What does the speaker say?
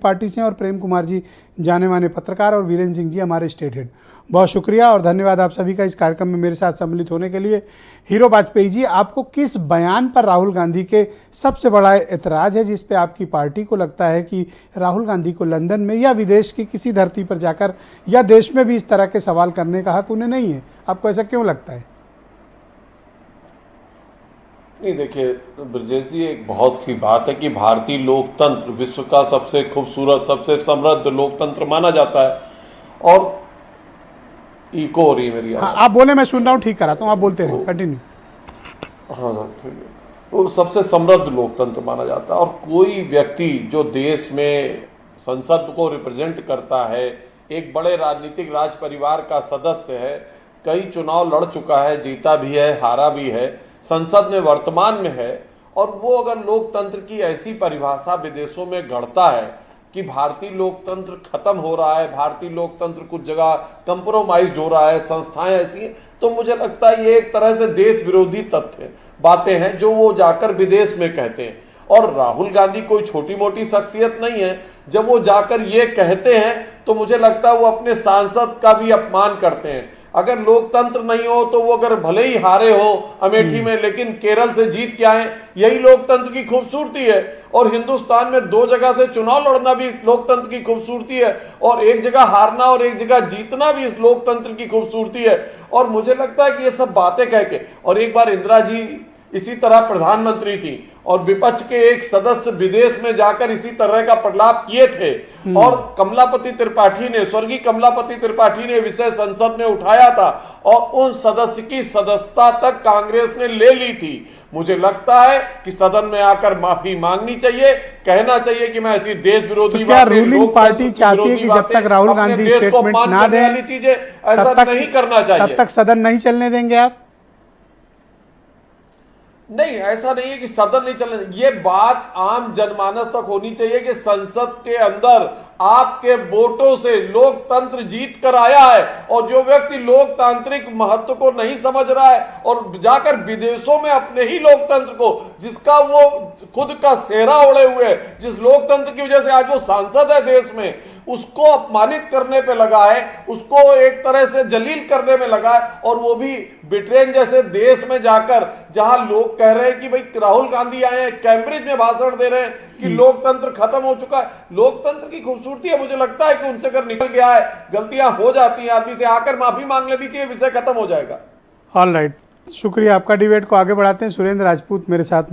Party से और प्रेम कुमार जी जाने माने पत्रकार और वीरेंद्र सिंह जी हमारे स्टेट हेड। बहुत शुक्रिया और धन्यवाद आप सभी का इस कार्यक्रम में मेरे साथ सम्मिलित होने के लिए। हीरो वाजपेयी जी, आपको किस बयान पर राहुल गांधी के सबसे बड़ा एतराज़ है जिस पे आपकी पार्टी को लगता है कि राहुल गांधी को लंदन में या विदेश की किसी धरती पर जाकर या देश में भी इस तरह के सवाल करने का हक उन्हें नहीं है? आपको ऐसा क्यों लगता है? नहीं, देखिए ब्रजेश जी, एक बहुत सी बात है कि भारतीय लोकतंत्र विश्व का सबसे खूबसूरत, सबसे समृद्ध लोकतंत्र माना जाता है। और इको हो रही है मेरी हाँ, आप बोले, मैं सुन रहा हूँ, ठीक कराता हूँ, आप बोलते रहे, कंटिन्यू। हाँ ठीक है। वो सबसे समृद्ध लोकतंत्र माना जाता है और कोई व्यक्ति जो देश में संसद को रिप्रेजेंट करता है, एक बड़े राजनीतिक राज परिवार का सदस्य है, कई चुनाव लड़ चुका है, जीता भी है, हारा भी है, संसद में वर्तमान में है, और वो अगर लोकतंत्र की ऐसी परिभाषा विदेशों में गढ़ता है कि भारतीय लोकतंत्र खत्म हो रहा है, भारतीय लोकतंत्र कुछ जगह कंप्रोमाइज हो रहा है, संस्थाएं ऐसी हैं, तो मुझे लगता है ये एक तरह से देश विरोधी तथ्य बातें हैं जो वो जाकर विदेश में कहते हैं। और राहुल गांधी कोई छोटी मोटी शख्सियत नहीं है, जब वो जाकर ये कहते हैं तो मुझे लगता है वो अपने सांसद का भी अपमान करते हैं। अगर लोकतंत्र नहीं हो तो वो अगर भले ही हारे हो अमेठी में, लेकिन केरल से जीत के आए, यही लोकतंत्र की खूबसूरती है। और हिंदुस्तान में 2 जगह से चुनाव लड़ना भी लोकतंत्र की खूबसूरती है, और एक जगह हारना और एक जगह जीतना भी इस लोकतंत्र की खूबसूरती है। और मुझे लगता है कि ये सब बातें कह के, और एक बार इंदिरा जी इसी तरह प्रधानमंत्री थी और विपक्ष के एक सदस्य विदेश में जाकर इसी तरह का प्रलाप किए थे, और कमलापति त्रिपाठी ने, स्वर्गीय कमलापति त्रिपाठी ने विषय संसद में उठाया था और उन सदस्य की सदस्यता तक कांग्रेस ने ले ली थी। मुझे लगता है कि सदन में आकर माफी मांगनी चाहिए, कहना चाहिए कि मैं ऐसी देश विरोधी, क्या रूलिंग पार्टी चाहती है कि जब तक राहुल गांधी स्टेटमेंट ना दें चीजें ऐसा नहीं करना चाहिए? तब तक सदन नहीं चलने देंगे आप? नहीं, ऐसा नहीं है कि सदन नहीं चलने, ये बात आम जनमानस तक होनी चाहिए कि संसद के अंदर आपके वोटों से लोकतंत्र जीत कर आया है, और जो व्यक्ति लोकतांत्रिक महत्व को नहीं समझ रहा है और जाकर विदेशों में अपने ही लोकतंत्र को, जिसका वो खुद का सेहरा ओढ़े हुए, जिस लोकतंत्र की वजह से आज वो सांसद है देश में, उसको अपमानित करने पे लगा है, उसको एक तरह से जलील करने में लगा है, और वो भी ब्रिटेन जैसे देश में जाकर, जहां लोग कह रहे हैं कि भाई राहुल गांधी आए हैं, कैम्ब्रिज में भाषण दे रहे हैं कि लोकतंत्र खत्म हो चुका है। लोकतंत्र की खूबसूरती है, मुझे लगता है कि उनसे अगर निकल गया है, गलतियां हो जाती हैं, आदमी से आकर माफी मांग लेनी चाहिए, विषय खत्म हो जाएगा। ऑल राइट, शुक्रिया आपका। डिबेट को आगे बढ़ाते हैं। सुरेंद्र राजपूत मेरे साथ